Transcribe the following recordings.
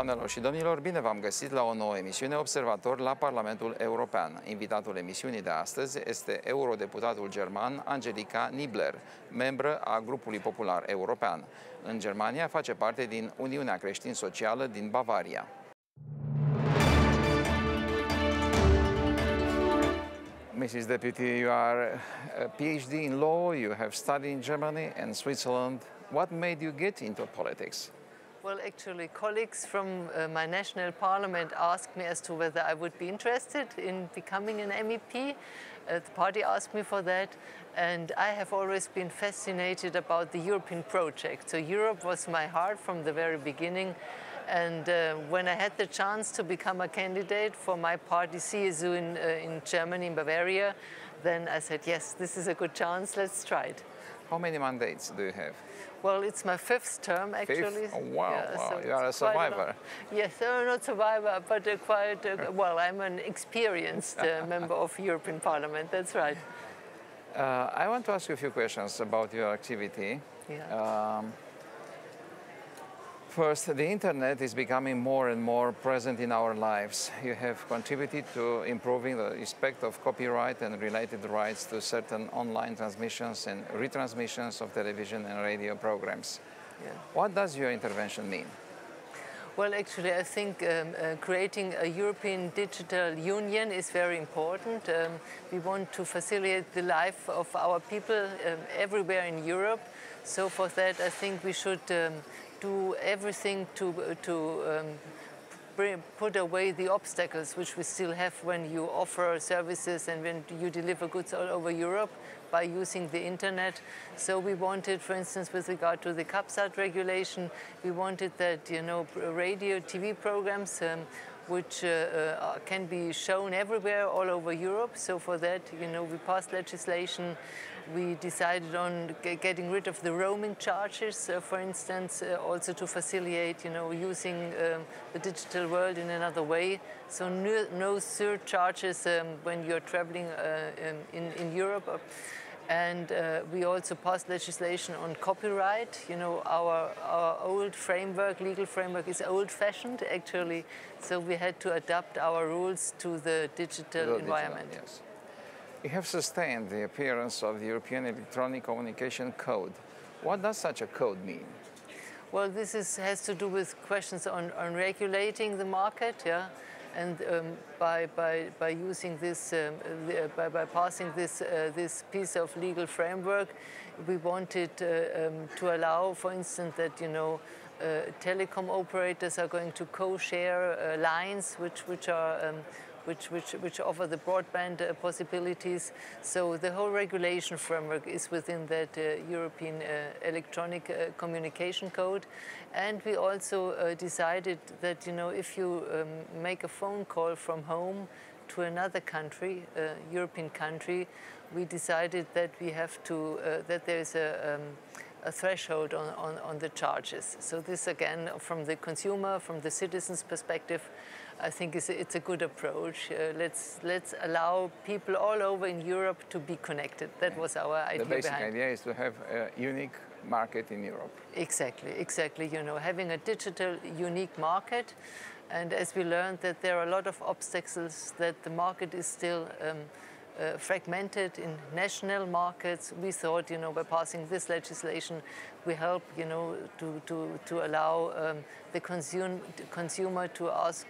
Doamnelor și domnilor, bine v-am găsit la o nouă emisiune Observatori la Parlamentul European. Invitatul emisiunii de astăzi este eurodeputatul german Angelika Niebler, membră a grupului popular european. În Germania face parte din Uniunea Creștin-Socială din Bavaria. Mrs. Deputy, you are a PhD in law, you have studied in Germany and Switzerland. What made you get into politics? Well, actually, colleagues from my national parliament asked me as to whether I would be interested in becoming an MEP. The party asked me for that, and I have always been fascinated about the European project. So Europe was my heart from the very beginning. And when I had the chance to become a candidate for my party CSU in Germany, in Bavaria, then I said, yes, this is a good chance, let's try it. How many mandates do you have? Well, it's my fifth term, actually. Fifth? Oh, wow, yeah, wow. So you are a survivor. Yes, not survivor, but well, I'm an experienced member of European Parliament, that's right. I want to ask you a few questions about your activity. Yeah. First, the internet is becoming more and more present in our lives. You have contributed to improving the respect of copyright and related rights to certain online transmissions and retransmissions of television and radio programs. Yeah. What does your intervention mean? Well, actually, I think creating a European digital union is very important. We want to facilitate the life of our people everywhere in Europe. So for that, I think we should do everything to put away the obstacles which we still have when you offer services and when you deliver goods all over Europe by using the internet. So we wanted, for instance, with regard to the postat regulation, we wanted that, you know, radio, TV programs which can be shown everywhere all over Europe. So for that, you know, we passed legislation. We decided on getting rid of the roaming charges, for instance, also to facilitate, you know, using the digital world in another way. So no surcharges when you're traveling in Europe. And we also passed legislation on copyright. You know, our old framework, legal framework, is old-fashioned, actually. So we had to adapt our rules to the digital environment. Yes. You have sustained the appearance of the European Electronic Communication Code. What does such a code mean? Well, this has to do with questions on regulating the market, yeah. And by using this, by passing this piece of legal framework, we wanted to allow, for instance, that, you know, telecom operators are going to co-share lines which offer the broadband possibilities. So the whole regulation framework is within that European Electronic Communication Code. And we also decided that, you know, if you make a phone call from home to another country, European country, we decided that we have to, that there is a threshold on the charges. So this, again, from the consumer, from the citizen's perspective, I think it's a good approach. Let's allow people all over in Europe to be connected. That was our idea behind. The basic idea is to have a unique market in Europe. Exactly, exactly. You know, having a digital unique market. And as we learned that there are a lot of obstacles, that the market is still fragmented in national markets, we thought, you know, by passing this legislation, we help, you know, to allow the consumer to ask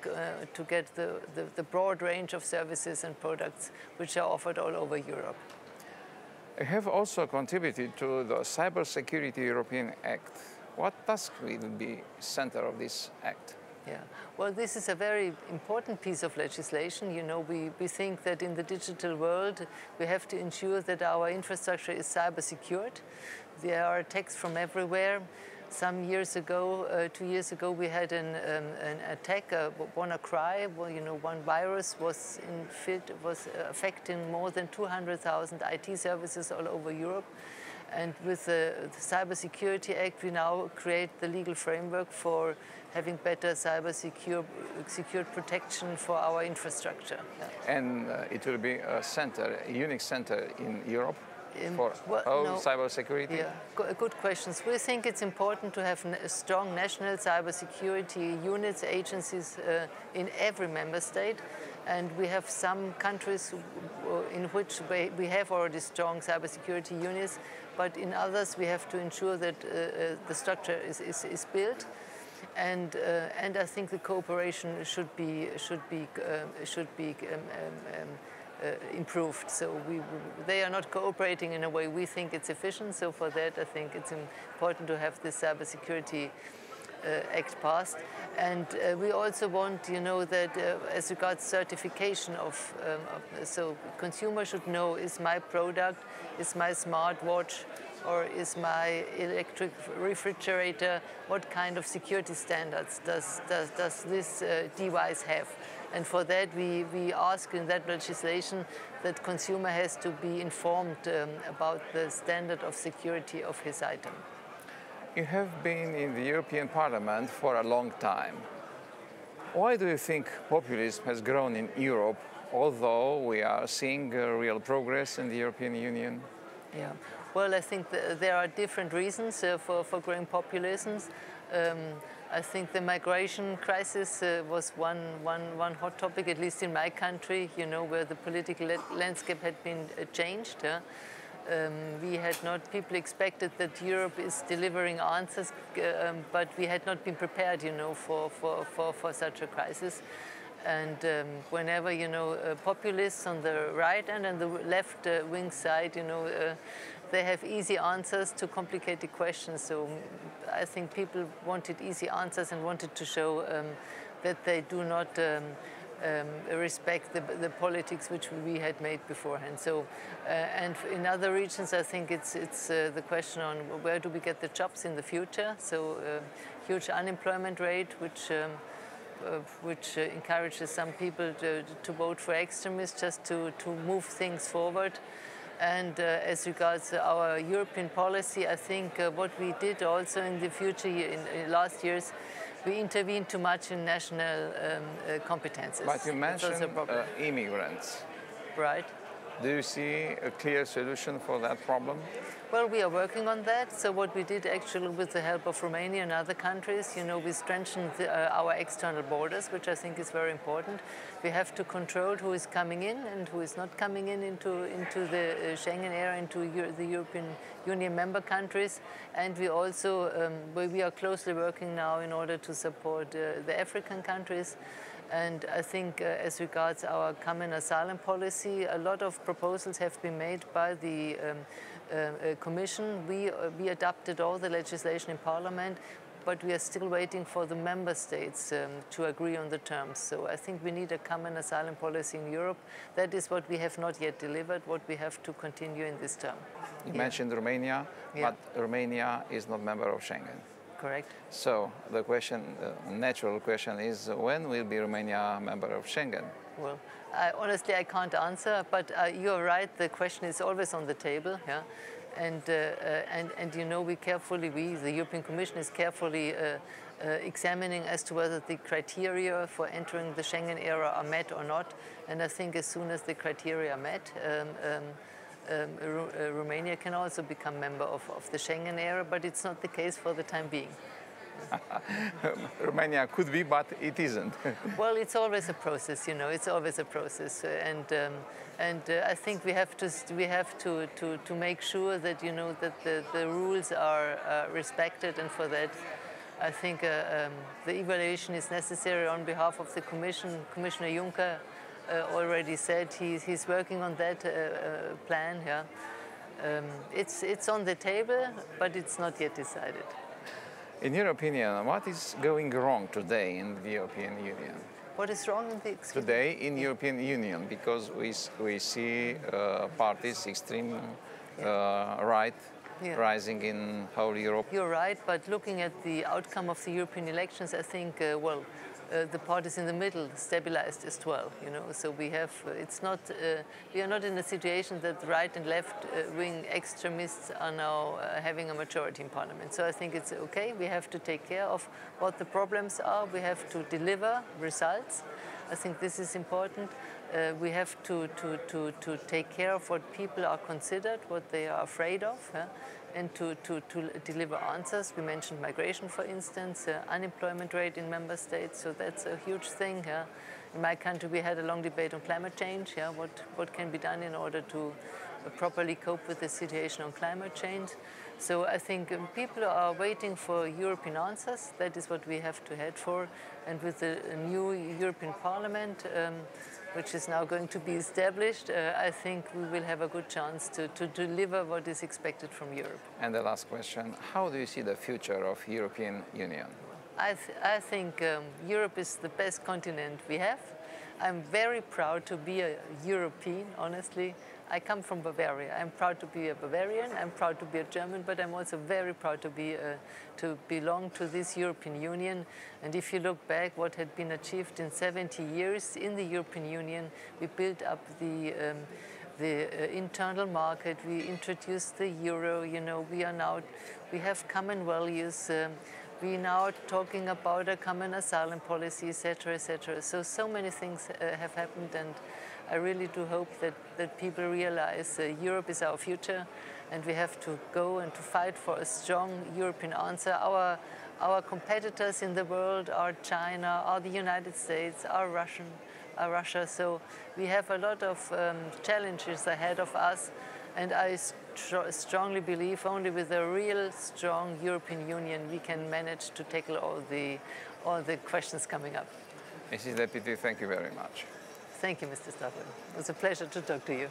to get the broad range of services and products which are offered all over Europe. You have also contributed to the Cybersecurity European Act. What task will be center of this act? Yeah, well, this is a very important piece of legislation. You know, we think that in the digital world, we have to ensure that our infrastructure is cyber secured. There are attacks from everywhere. Some years ago, 2 years ago, we had an attack, WannaCry. Well, you know, one virus was affecting more than 200,000 IT services all over Europe. And with the Cybersecurity Act, we now create the legal framework for having better secured protection for our infrastructure. Yeah. And it will be a center, a unique center in Europe? for cybersecurity? Yeah, good questions. We think it's important to have strong national cybersecurity units, agencies in every member state. And we have some countries in which we have already strong cybersecurity units, but in others we have to ensure that the structure is built. And I think the cooperation should be improved. So they are not cooperating in a way we think it's efficient. So for that, I think it's important to have this cybersecurity Act passed. And we also want, that as regards certification so consumer should know, is my product, is my smartwatch, or is my electric refrigerator, what kind of security standards does this device have? And for that, we ask in that legislation that consumer has to be informed about the standard of security of his item. You have been in the European Parliament for a long time. Why do you think populism has grown in Europe, although we are seeing real progress in the European Union? Yeah, well, I think there are different reasons for growing populisms. I think the migration crisis was one hot topic, at least in my country, where the political landscape had been changed. People expected that Europe is delivering answers, but we had not been prepared, for such a crisis. And whenever, populists on the right and on the left wing side, they have easy answers to complicated questions. So I think people wanted easy answers and wanted to show that they do not respect the politics which we had made beforehand. So, and in other regions, I think it's the question on where do we get the jobs in the future. So, huge unemployment rate, which encourages some people to vote for extremists just to move things forward. And as regards our European policy, I think what we did also in the future, in last years, we intervene too much in national competences. But you mentioned immigrants. Right. Do you see a clear solution for that problem? Well, we are working on that. So what we did actually with the help of Romania and other countries, we strengthened our external borders, which I think is very important. We have to control who is coming in and who is not coming into the Schengen area, into the European Union member countries. And we also, we are closely working now in order to support the African countries. And I think as regards our common asylum policy, a lot of proposals have been made by the Commission. We adopted all the legislation in Parliament, but we are still waiting for the member states to agree on the terms. So I think we need a common asylum policy in Europe. That is what we have not yet delivered, what we have to continue in this term. You mentioned Romania, but Romania is not a member of Schengen. Correct. So the natural question is, when will be Romania a member of Schengen? Well, honestly, I can't answer, but you're right. The question is always on the table, yeah. And the European Commission is carefully examining as to whether the criteria for entering the Schengen area are met or not. And I think as soon as the criteria are met, Romania can also become member of the Schengen area, but it's not the case for the time being. Romania could be, but it isn't. Well, it's always a process, it's always a process. And I think we have to make sure that, that the rules are respected, and for that, I think the evaluation is necessary on behalf of the Commission. Commissioner Juncker already said he's working on that plan. Yeah, it's on the table, but it's not yet decided. In your opinion, what is going wrong today in the European Union? What is wrong in today in the European Union? Because we see parties, extreme right, rising in whole Europe. You're right, but looking at the outcome of the European elections, I think, the parties in the middle stabilized as well. So we have, we are not in a situation that right and left wing extremists are now having a majority in parliament. So I think it's okay. We have to take care of what the problems are. We have to deliver results. I think this is important. We have to take care of what people are considered, what they are afraid of, and to deliver answers. We mentioned migration, for instance, unemployment rate in member states, so that's a huge thing. In my country, we had a long debate on climate change. What can be done in order to properly cope with the situation on climate change? So I think people are waiting for European answers. That is what we have to head for. And with the new European Parliament, which is now going to be established, I think we will have a good chance to deliver what is expected from Europe. And the last question, how do you see the future of European Union? I think Europe is the best continent we have. I'm very proud to be a European, honestly. I come from Bavaria. I'm proud to be a Bavarian. I'm proud to be a German, but I'm also very proud to belong to this European Union. And if you look back, what had been achieved in 70 years in the European Union, we built up the internal market. We introduced the euro. You know, we have common values. We're now talking about a common asylum policy, etc., etc. So many things have happened, and I really do hope that people realize Europe is our future, and we have to go and to fight for a strong European answer. Our competitors in the world are China, are the United States, are Russia. So we have a lot of challenges ahead of us, and I strongly believe only with a real strong European Union we can manage to tackle all the questions coming up. Mrs. Deputy, thank you very much. Thank you, Mr. Stavre. It was a pleasure to talk to you.